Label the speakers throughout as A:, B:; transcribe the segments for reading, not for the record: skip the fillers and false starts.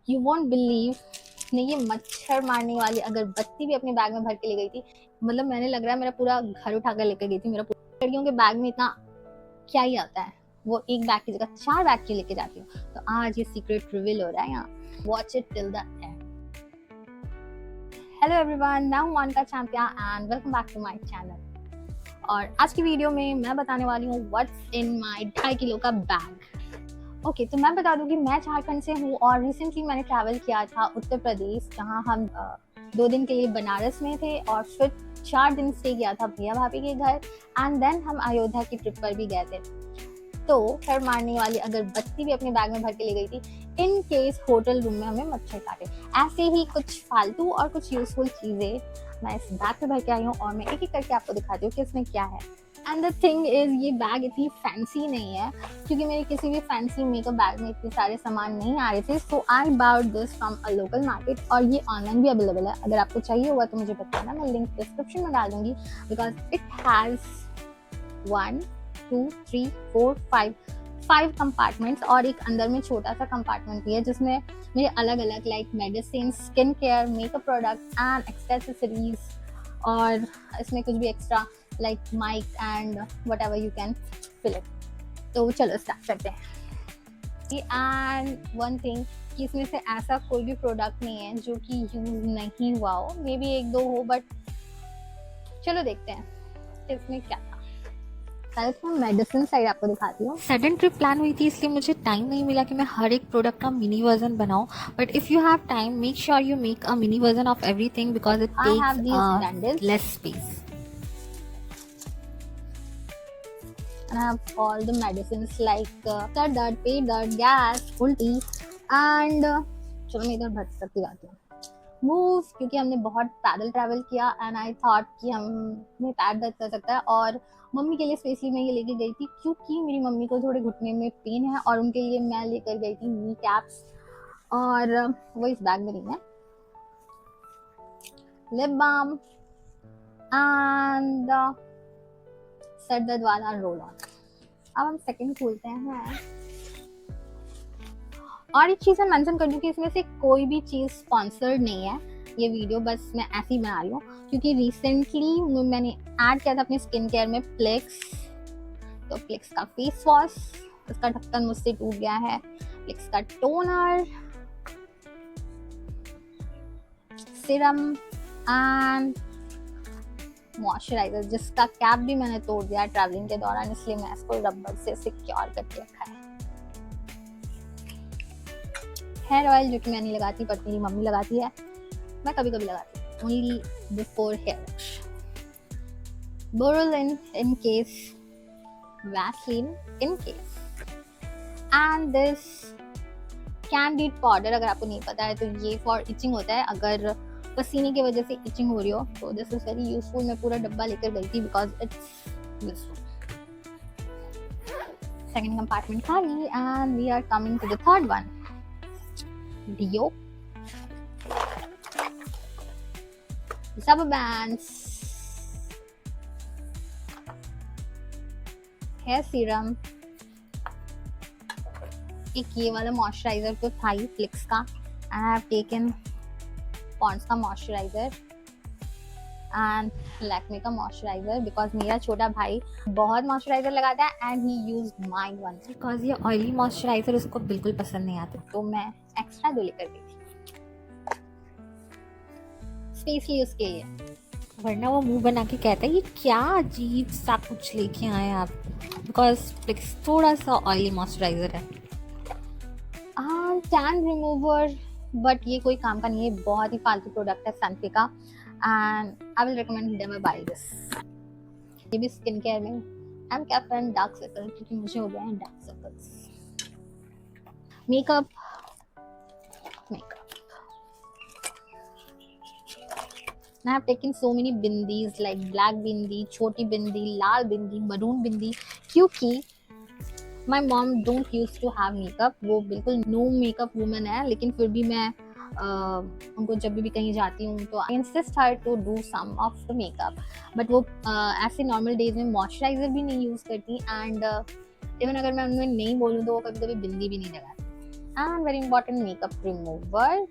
A: You won't believe, ने ये मच्छर मारने वाली अगरबत्ती भी अपने बैग में भर के ले गई थी। मतलब मैंने लग रहा है मेरा पूरा घर उठा कर लेकर गई थी। मेरा लड़कियों के बैग में इतना क्या ही आता है, वो एक बैग की जगह 4 बैग की लेके जाती हूँ। तो आज ये सीक्रेट रिवील हो रहा है यहाँ, watch it till the end. Hello everyone, मैं हूँ Monika Champia and welcome back to my channel. और आज की वीडियो में मैं बताने वाली हूँ व्हाट्स इन माय 2.5 किलो का बैग। ओके, तो मैं बता दूं कि मैं झारखंड से हूँ और रिसेंटली मैंने ट्रैवल किया था उत्तर प्रदेश, जहाँ हम 2 दिन के लिए बनारस में थे और फिर 4 दिन स्टे किया था भैया भाभी के घर एंड देन हम अयोध्या की ट्रिप पर भी गए थे। तो मच्छर मारने वाली अगरबत्ती भी अपने बैग में भर के ले गई थी इन केस होटल रूम में हमें मच्छर काटे। ऐसे ही कुछ फालतू और कुछ यूजफुल चीजें मैं इस बैग पे भर के आई हूँ और मैं एक एक करके आपको दिखाती हूँ कि इसमें क्या है। एंड द थिंग इज, ये बैग इतनी फैंसी नहीं है क्योंकि मेरे किसी भी फैंसी मेकअप बैग में इतने सारे सामान नहीं आ रहे थे। So I bought this from a local market और ये ऑनलाइन भी अवेलेबल है। अगर आपको चाहिए होगा तो मुझे बताना, मैं लिंक डिस्क्रिप्शन में डाल दूंगी बिकॉज इट हैज 1 2 3 4 5 कंपार्टमेंट्स और एक अंदर में छोटा सा कंपार्टमेंट भी है जिसमें मेरे अलग अलग like medicine, skin care, makeup products and accessories और इसमें कुछ भी extra like mic and whatever you can fill it. तो चलो स्टार्ट करते हैं। एंड वन थिंग कि इसमें से ऐसा कोई भी प्रोडक्ट नहीं है जो कि यूज नहीं हुआ हो, मे बी 1-2 हो, बट चलो देखते हैं इसमें क्या था। मेडिसिन साइड आपको दिखाती हूँ।
B: सडन ट्रिप प्लान हुई थी इसलिए मुझे टाइम नहीं मिला कि मैं हर एक प्रोडक्ट का मिनी वर्जन बनाऊं, but if you have time make sure you make a mini version of everything because it
A: I have these
B: takes
A: candles
B: less space.
A: and I have all the medicines like sir dard, पेट दर्द, gas, उल्टी and चलो मैं इधर भर सकती जाती हूँ मूव, क्योंकि हमने बहुत पैदल ट्रैवल किया एंड आई थॉट कि हमें पैर दर्द कर सकता है। और मम्मी के लिए स्पेशली मैं ये लेके गई थी क्योंकि मेरी मम्मी को थोड़े घुटने में पेन है और उनके लिए मैं लेकर गई थी नी कैप्स और वो इस बैग में नहीं है। लिप बाम एंड सर दर्द वाला रोल ऑन। अब हम सेकंड खोलते हैं और एक चीज मैं मेंशन कर दूं कि इसमें से कोई भी चीज स्पॉन्सर्ड नहीं है। ये वीडियो बस मैं ऐसे ही बना रही हूँ क्योंकि रिसेंटली मैंने ऐड किया था अपनी स्किन केयर में प्लेक्स। तो प्लेक्स का फेस वॉश, उसका ढक्कन मुझसे टूट गया है, प्लेक्स का टोनर, सीरम एंड मॉइस्चराइजर जिसका कैप भी मैंने तोड़ दिया ट्रैवलिंग के दौरान, इसलिए मैं इसको रबर से सिक्योर करके रखा है। हेयर ऑयल जो कि मैं नहीं लगाती बट मेरी मम्मी लगाती है, मैं कभी कभी लगाती हूँ, only before hair wash. Boroline in case, Vaseline in case and this Candid powder. अगर आपको नहीं पता है तो ये फॉर इचिंग होता है, अगर पसीने की वजह से इचिंग हो रही हो तो दिस इज वेरी यूजफुल। मैं पूरा डब्बा लेकर गई थी because it's useful. Second compartment खाली and we are coming to the third one. Dio, rubber bands, hair serum, एक ये वाला मॉइस्चराइजर तो था ही फ्लिक्स का। आई हैव टेकन पॉन्ड्स का मॉइस्चराइजर एंड लैक्मे का मॉइस्चराइजर बिकॉज मेरा छोटा भाई बहुत मॉइस्चराइजर लगाता है and he used my one
B: because ये ऑयली मॉइस्चराइजर उसको बिल्कुल पसंद नहीं आता,
A: तो मैं एक्स्ट्रा 2 लेकर गई थी स्पेशली उसके लिए।
B: वरना वो मुंह बना के कहता है ये क्या अजीब सा कुछ लेके आए आप, बिकॉज फ्लिक्स थोड़ा सा ऑयली मॉइस्चराइजर है।
A: टैन रिमूवर, बट ये कोई काम का नहीं है, बहुत ही फालतू प्रोडक्ट है सनफी का and I will recommend never buy this. ये भी स्किन केयर में I am careful and dark circle क्योंकि मुझे हो गए हैं dark circles. Makeup I have taken so many bindis like black bindi, छोटी बिंदी, लाल बिंदी, मरून बिंदी, क्योंकि my mom don't used to have makeup, वो बिल्कुल no makeup woman है, लेकिन फिर भी मैं उनको जब भी कहीं जाती हूँ तो I insist her to do some of the makeup, but वो ऐसे नॉर्मल डेज में मॉइस्चराइजर भी नहीं यूज़ करती एंड इवन अगर मैं उनमें नहीं बोलूँ तो वो कभी कभी बिंदी भी नहीं लगाती and very important makeup remover.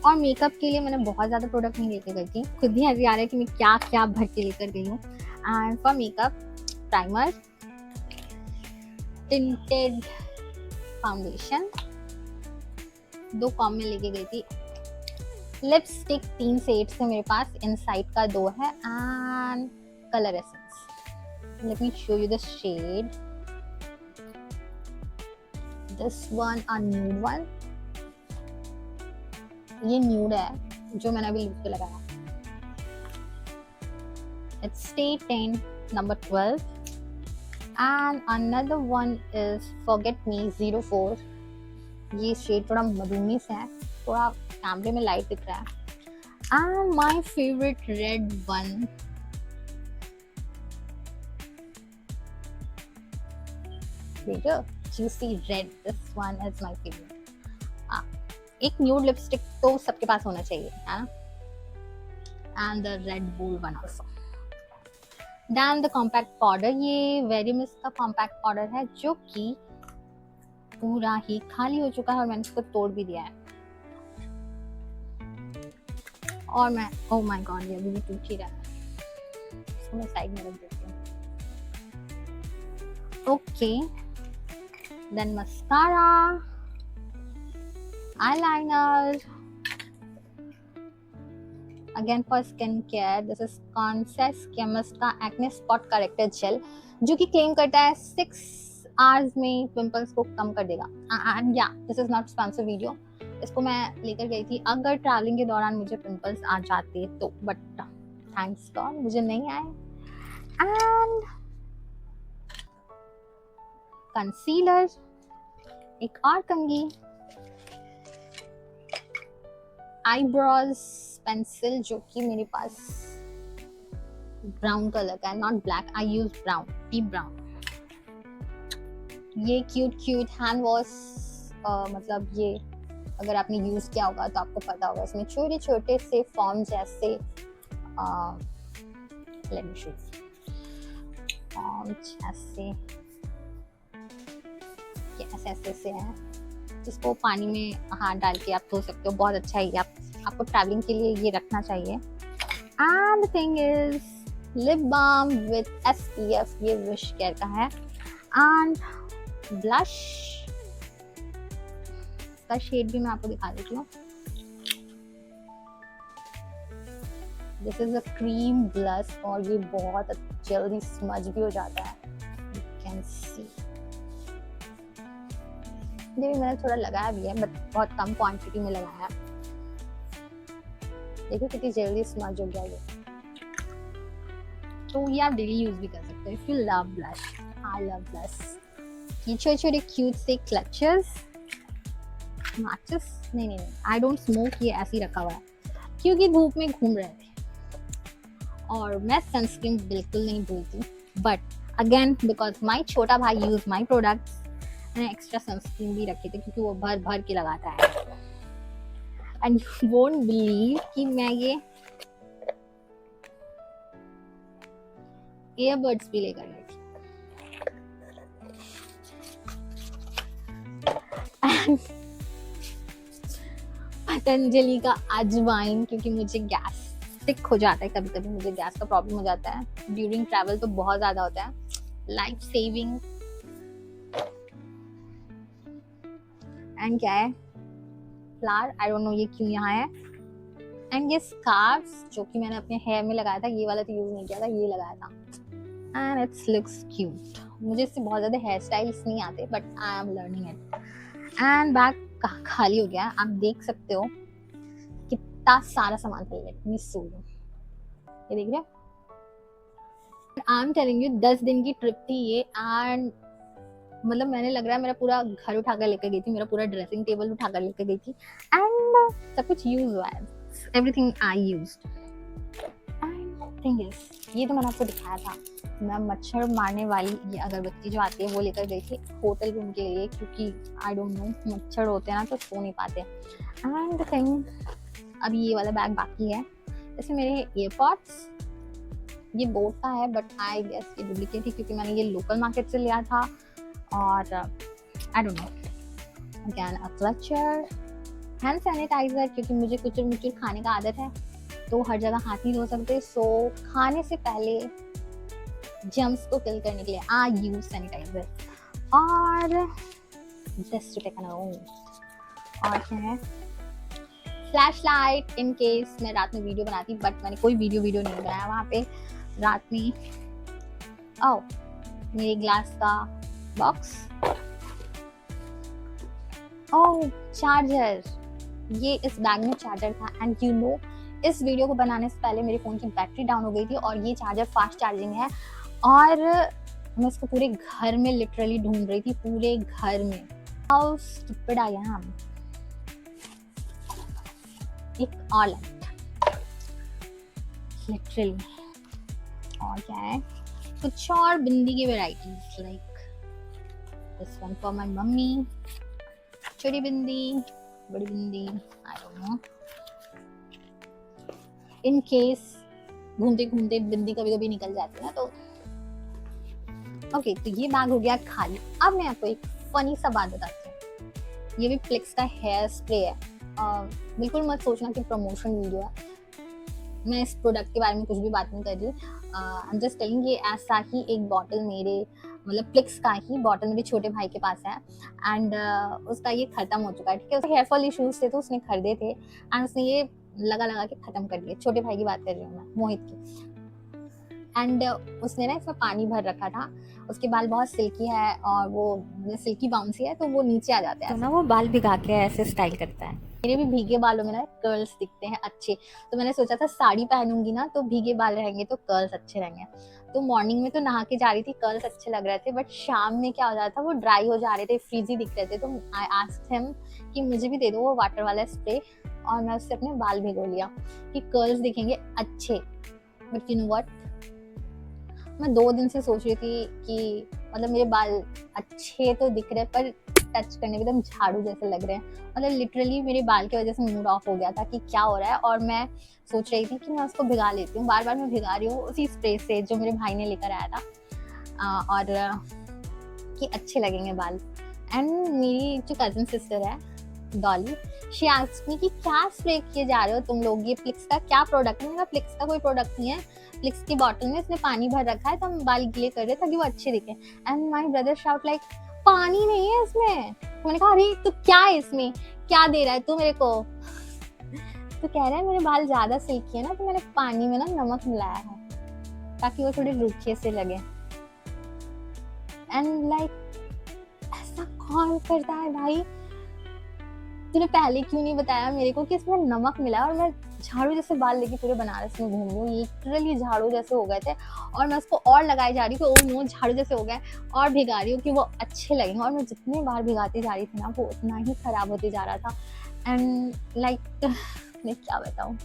A: और मेकअप के लिए मैंने बहुत ज़्यादा प्रोडक्ट नहीं लेके गई थी, खुद ही ऐसे आ रहा है कि मैं क्या क्या भर के लेकर गई हूँ। And for makeup primer, tinted foundation, 2 com में लेके गई थी। लिपस्टिक 3 शेड्स थे मेरे पास, इनसाइड का 2 है, and Colour Essence. Let me show you the shade. This one a nude one, ये न्यूड है जो मैंने अभी लिप पे लगाया। It's stay 10 number 12 and another one is forget me 04। ये शेड थोड़ा मधुमी सा है, थोड़ा कैमरे में लाइट दिख रहा है। And my favourite red one, देखो juicy red, this one is my favorite। एक न्यूड लिपस्टिक तो सबके पास होना चाहिए, है ना। And the red bull one also. Then the compact powder, ये वेरी मिस का कॉम्पैक्ट पाउडर है जो कि पूरा ही खाली हो चुका है और मैंने इसको तोड़ भी दिया है। और मैं ओह माय गॉड, ये अभी भी टूट ही रहा है, इसको मैं साइड में रख देती हूँ। Okay, then mascara, eyeliner, again for skincare this is Conscious Chemist का acne spot corrector gel, जो कि क्लेम करता है 6 आवर्स में पिंपल्स को कम कर देगा। And yeah this is not sponsor video, इसको मैं लेकर गई थी अगर ट्रैवलिंग के दौरान मुझे पिंपल्स आ जाते तो, बट थैंक्स गॉड मुझे नहीं आए। एंड कंसीलर, एक और कंघी, आईब्रोज पेंसिल जो कि मेरे पास ब्राउन कलर का है, not black, I use brown, deep brown. ये क्यूट हैंड वॉश, मतलब ये अगर आपने यूज किया होगा तो आपको पता होगा, इसमें छोटे छोटे से फॉर्म जैसे लेट मी शो फॉर्म जैसे ऐसे से है, जिसको पानी में हाथ डाल के आप धो सकते हो। बहुत अच्छा है, आपको ट्रैवलिंग के लिए ये रखना चाहिए। And the thing is lip balm with SPF, ये विश केयर का है। एंड ब्लश, इसका शेड भी मैं आपको दिखा देती हूँ। This is a cream blush और ये बहुत जल्दी स्मज भी हो जाता है, यू कैन सी। ये भी मैंने थोड़ा लगाया भी है बट बहुत कम क्वांटिटी में लगाया है। देखो कितनी जल्दी स्मज हो गया ये, तो ये आप डेली यूज भी कर सकते हो if you love blush. I love blush. ये छोटे छोटे क्यूट से क्लचेस, मैचेस, नहीं आई डोंट स्मोक, ये ऐसे ही रखा हुआ है क्योंकि धूप में घूम रहे थे। और मैं सनस्क्रीन बिल्कुल नहीं भूलती, बट अगेन बिकॉज माई छोटा भाई यूज माई प्रोडक्ट्स, मैंने एक्स्ट्रा सनस्क्रीन भी रखी थी क्योंकि वो भर भर के लगाता है। एंड यू वोंट बिलीव कि मैं ये ईयरबड्स भी लेकर गई थी। पतंजलि का अजवाइन, क्योंकि मुझे गैस सिक हो जाता है, कभी कभी मुझे गैस का प्रॉब्लम हो जाता है ड्यूरिंग ट्रैवल, तो बहुत ज्यादा होता है। Life saving. एंड क्या है, फ्लावर, आई डोंट नो ये क्यों यहाँ है। एंड ये स्कार्फ्स जो कि मैंने अपने हेयर में लगाया था, ये वाला तो यूज नहीं किया था, ये लगाया था। And it's looks cute. मुझे इससे बहुत ज्यादा हेयर स्टाइल्स नहीं आते but I am learning it. And bag खाली हो गया, आप देख सकते हो कितना सारा सामान था। लेट मी शो यू, ये देख रहे हो, आई एम टेलिंग यू 10 दिन की ट्रिप थी ये। एंड मतलब मैंने लग रहा है मेरा पूरा घर उठाकर लेकर गई थी, मेरा पूरा ड्रेसिंग टेबल उठाकर लेकर गई थी। एंड सब कुछ यूज हुआ है, everything I used. And thing is, ये तो मैंने आपको दिखाया था, मैं मच्छर मारने वाली ये अगरबत्ती जो आती है वो लेकर गई थी होटल रूम के लिए, क्योंकि आई डोंट नो मच्छर होते हैं ना तो सो नहीं पाते। एंड थिंग, अभी ये वाला बैग बाकी है, इसमें मेरे एयरपॉड्स, ये बोट का है बट आई गेस ये डुप्लीकेट थी क्योंकि मैंने ये लोकल मार्केट से लिया था। और I don't know, again a clutcher, hand sanitiser, क्योंकि मुझे कुचर मुचर खाने का आदत है तो हर जगह हाथ नहीं धो सकते, सो खाने से पहले जर्म्स को किल करने के लिए आई यूज सैनिटाइजर। और जस्ट टू टेक एन और क्या है, फ्लैश लाइट इन केस मैं रात में वीडियो बनाती, बट मैंने कोई वीडियो नहीं बनाया वहाँ पे रात में। ओ मेरे ग्लास का बॉक्स, ओह चार्जर, ये इस बैग में चार्जर था। एंड यू नो इस वीडियो को बनाने से पहले मेरे फ़ोन की बैटरी डाउन हो गई थी और ये चार्जर फास्ट चार्जिंग है और मैं इसको पूरे घर में लिटरली ढूंढ रही थी, पूरे घर में। How stupid I am. एक और लाइट लिटरली, और क्या है, कुछ और बिंदी की varieties like this one for my mummy, छोटी बिंदी, बड़ी bindi, I don't know, in case घूमते घूमते बिंदी कभी कभी निकल जाती है ना, तो ओके। तो ये बैग हो गया खाली। अब मैं आपको एक फनी सा बात बताती हूँ, ये भी फ्लिक्स का हेयर स्प्रे है। बिल्कुल मत सोचना कि प्रमोशन वीडियो है, मैं इस प्रोडक्ट के बारे में कुछ भी बात नहीं कर रही। आई एम जस्ट टेलिंग, ये ऐसा ही एक बॉटल मेरे मतलब फ्लिक्स का ही बॉटल मेरे छोटे भाई के पास है एंड उसका ये खत्म हो चुका है, ठीक है। उसके हेयर फॉल इश्यूज थे तो उसने खरीदे थे एंड उसने ये लगा के खत्म कर दिए। छोटे भाई की बात कर रही हूँ मैं, मोहित की। एंड उसने ना इसमें पानी भर रखा था, उसके बाल बहुत सिल्की है और वो सिल्की बाउंसी है तो वो नीचे आ जाते हैं
B: तो ना वो बाल भिगा के ऐसे स्टाइल करता है।
A: मेरे भी भीगे बालों में ना कर्ल्स दिखते हैं अच्छे, तो मैंने सोचा था साड़ी पहनूंगी ना तो भीगे बाल रहेंगे तो कर्ल्स अच्छे रहेंगे। तो मॉर्निंग में तो नहा के जा रही थी, कर्ल्स अच्छे लग रहे थे, बट शाम में क्या हो जाता था, वो ड्राई हो जा रहे थे, फ्रीजी दिख रहे थे। तो आई आस्क्ड हिम कि मुझे भी दे दो वो वाटर वाला स्प्रे, और मैं उससे अपने बाल भिगो लिया कि कर्ल्स दिखेंगे अच्छे। बट यू नो व्हाट, मैं 2 दिन से सोच रही थी कि मतलब मेरे बाल अच्छे तो दिख रहे पर टच करने में एकदम झाड़ू जैसे लग रहे हैं। मतलब लिटरली मेरे बाल की वजह से मूड ऑफ हो गया था कि क्या हो रहा है, और मैं सोच रही थी कि मैं उसको भिगा लेती हूँ। बार बार मैं भिगा रही हूँ उसी स्प्रे से जो मेरे भाई ने लेकर आया था, और कि अच्छे लगेंगे बाल। एंड मेरी जो कजन सिस्टर है डॉली, शी आस्क्ड मी कि क्या स्प्रे किए जा रहे हो तुम लोग, ये फ्लिक्स का क्या प्रोडक्ट है? मेरा फ्लिक्स का कोई प्रोडक्ट नहीं है, फ्लिक्स की बॉटल में इसने पानी भर रखा है तो हम बाल गीले कर रहे हैं ताकि वो अच्छे दिखे। And my brother shout like, पानी नहीं है इसमें। मैंने कहा अरे तो क्या है इसमें, क्या दे रहा है तू मेरे को? तो कह रहा है मेरे बाल ज्यादा सिल्की है ना तो मैंने पानी में ना नमक मिलाया है ताकि वो थोड़े रूखे से लगे। एंड लाइक ऐसा कौन करता है भाई, तूने पहले क्यों नहीं बताया मेरे को कि इसमें नमक मिला? और मैं झाड़ू जैसे बाल लेके पूरे बनारस में घूम रही हूँ, लिटरली झाड़ू जैसे हो गए थे, और मैं उसको और लगाई जा रही थी, ओह नो झाड़ू जैसे हो गए, और भिगा रही हूँ कि वो अच्छे लगेंगे। और मैं जितने बार भिगाती जा रही थी ना वो उतना ही खराब होते जा रहा था। एंड लाइक मैं क्या बताऊँ,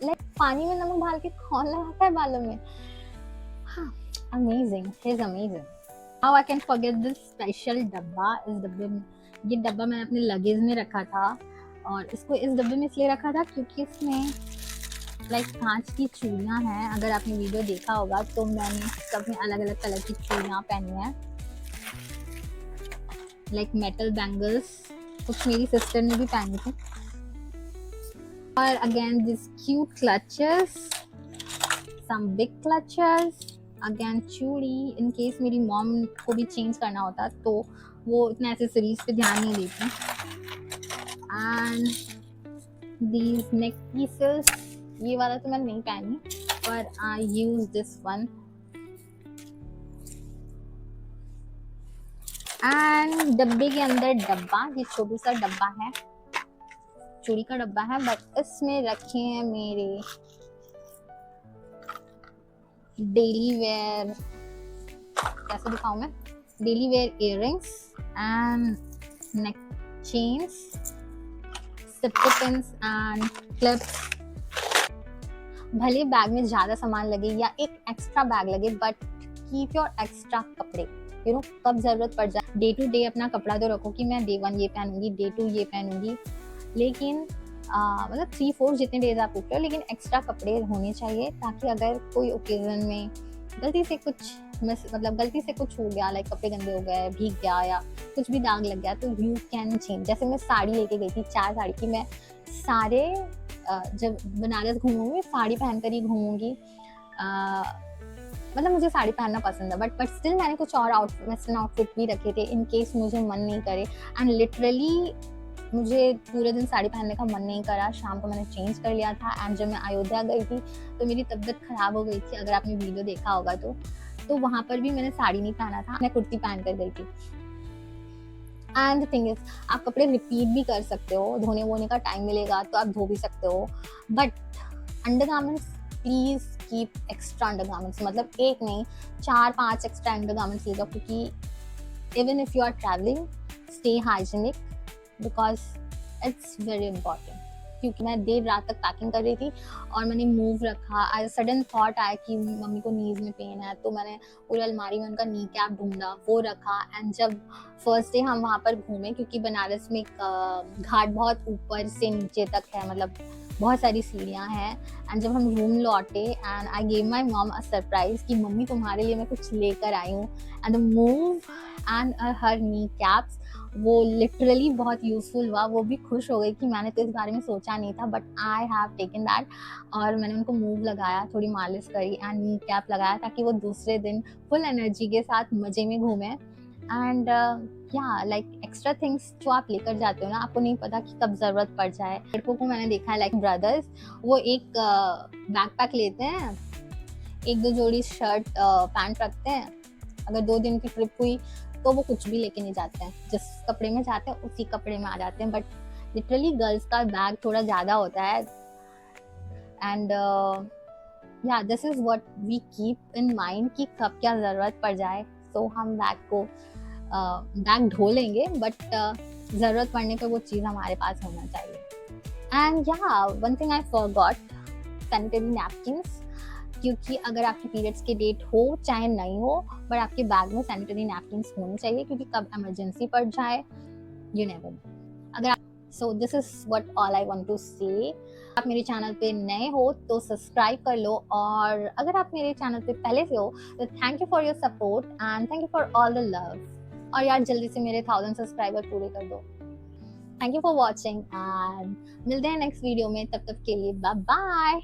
A: लाइक पानी में नमक डाल के कौन लगाता है बालों में? हाँ, amazing, is amazing. How I can forget this special डब्बा। इस डब्बे में, ये डब्बा मैंने अपने लगेज में रखा था, और इसको इस डब्बे में इसलिए रखा था क्योंकि इसमें लाइक कांच की चूड़ियाँ हैं। अगर आपने वीडियो देखा होगा तो मैंने सब में अलग अलग कलर की चूड़ियाँ पहनी हैं, लाइक मेटल बैंगल्स, कुछ मेरी सिस्टर ने भी पहनी थी। और again this cute clutches, some big clutches, again चूड़ी इन केस मेरी मॉम को भी चेंज करना होता तो वो इतना एसेसरीज पे ध्यान नहीं देती। एंड दीज नेक पीसेस, ये वाला तो मैंने नहीं पहनी पर आई यूज दिस वन। एंड डब्बे के अंदर डब्बा, ये छोटू सा डब्बा है, चूड़ी का डब्बा है, बट इसमें रखे हैं मेरे डेली वेयर, कैसे दिखाऊं मैं, daily wear earrings and neck chains, Sippy pins and clips. भले बैग में ज्यादा सामान लगे या एक एक्स्ट्रा बैग लगे, बट कीप योर एक्स्ट्रा कपड़े, यू नो, कब जरूरत पड़ जाए। डे टू डे अपना कपड़ा तो रखो कि मैं डे 1 ये पहनूंगी, डे 2 ये पहनूंगी, लेकिन मतलब 3-4 जितने डेज आप उठ रहे हो, लेकिन एक्स्ट्रा कपड़े होने चाहिए ताकि अगर कोई ओकेजन में गलती से कुछ मतलब गलती से कुछ हो गया, लाइक कपड़े गंदे हो गए, भीग गया या कुछ भी दाग लग गया, तो यू कैन चेंज। जैसे मैं साड़ी लेके गई थी, 4 साड़ी की, मैं सारे जब बनारस घूमूंगी साड़ी पहन कर ही घूमूंगी। मतलब मुझे साड़ी पहनना पसंद है, बट स्टिल मैंने कुछ और वेस्टर्न आउटफिट भी रखे थे इन केस मुझे मन नहीं करे। एंड लिटरली मुझे पूरे दिन साड़ी पहनने का मन नहीं करा, शाम को मैंने चेंज कर लिया था। एंड जब मैं अयोध्या गई थी तो मेरी तबीयत खराब हो गई थी, अगर आपने वीडियो देखा होगा तो वहां पर भी मैंने साड़ी नहीं पहना था, मैं कुर्ती पहन कर गई थी। एंड थिंग इज, आप कपड़े रिपीट भी कर सकते हो, धोने वोने का टाइम मिलेगा तो आप धो भी सकते हो, but undergarments please keep extra undergarments, मतलब एक नहीं 4-5 एक्स्ट्रा अंडरगारमेंट्स ले जाओ, क्योंकि even if you are travelling stay hygienic because it's very important. क्योंकि मैं देर रात तक पैकिंग कर रही थी और मैंने मूव रखा, आज सडन थॉट आया कि मम्मी को नीज में पेन है, तो मैंने पूरी अलमारी में उनका नी कैप ढूंढा, वो रखा। एंड जब फर्स्ट डे हम वहाँ पर घूमे, क्योंकि बनारस में एक घाट बहुत ऊपर से नीचे तक है, मतलब बहुत सारी सीढ़ियाँ हैं। एंड जब हम रूम लौटे and I gave my mom a surprise कि मम्मी तुम्हारे लिए मैं कुछ लेकर आई हूँ। And the move and her knee caps, वो लिटरली बहुत यूजफुल हुआ। वो भी खुश हो गई कि मैंने तो इस बारे में सोचा नहीं था, but I have taken that. और मैंने उनको मूव लगाया, थोड़ी मालिश करी एंड नी कैप लगाया, ताकि वो दूसरे दिन फुल एनर्जी के साथ मजे में घूमे। एंड या लाइक एक्स्ट्रा थिंग्स जो आप लेकर जाते हो ना, आपको नहीं पता कि कब ज़रूरत पड़ जाए। लड़कों को मैंने देखा है, लाइक ब्रदर्स, वो एक बैकपैक लेते हैं, 1-2 जोड़ी शर्ट पैंट रखते हैं, अगर 2 दिन की ट्रिप हुई तो वो कुछ भी लेके नहीं जाते हैं, जिस कपड़े में जाते हैं उसी कपड़े में आ जाते हैं। बट लिटरली गर्ल्स का बैग थोड़ा ज़्यादा होता है। And yeah this is what we keep in mind कि कब क्या ज़रूरत पड़ जाए, तो हम बैग ढो लेंगे, बट ज़रूरत पड़ने पर वो चीज़ हमारे पास होना चाहिए। एंड या one thing I forgot, sanitary napkins, क्योंकि अगर आपकी पीरियड्स की डेट हो चाहे नहीं हो, बट आपके बैग में सैनिटरी नैपकिन्स होने चाहिए, क्योंकि कब इमरजेंसी पड़ जाए यू नेवर नो। अगर आप so this is what all I want to say. आप मेरे चैनल पे नए हो तो सब्सक्राइब कर लो, और अगर आप मेरे चैनल पे पहले से हो तो thank you for your support and thank you for all the love. और यार जल्दी से मेरे 1000 सब्सक्राइबर पूरे कर दो। Thank you for watching and मिलते हैं नेक्स्ट वीडियो में, तब तक के लिए बाय बाय।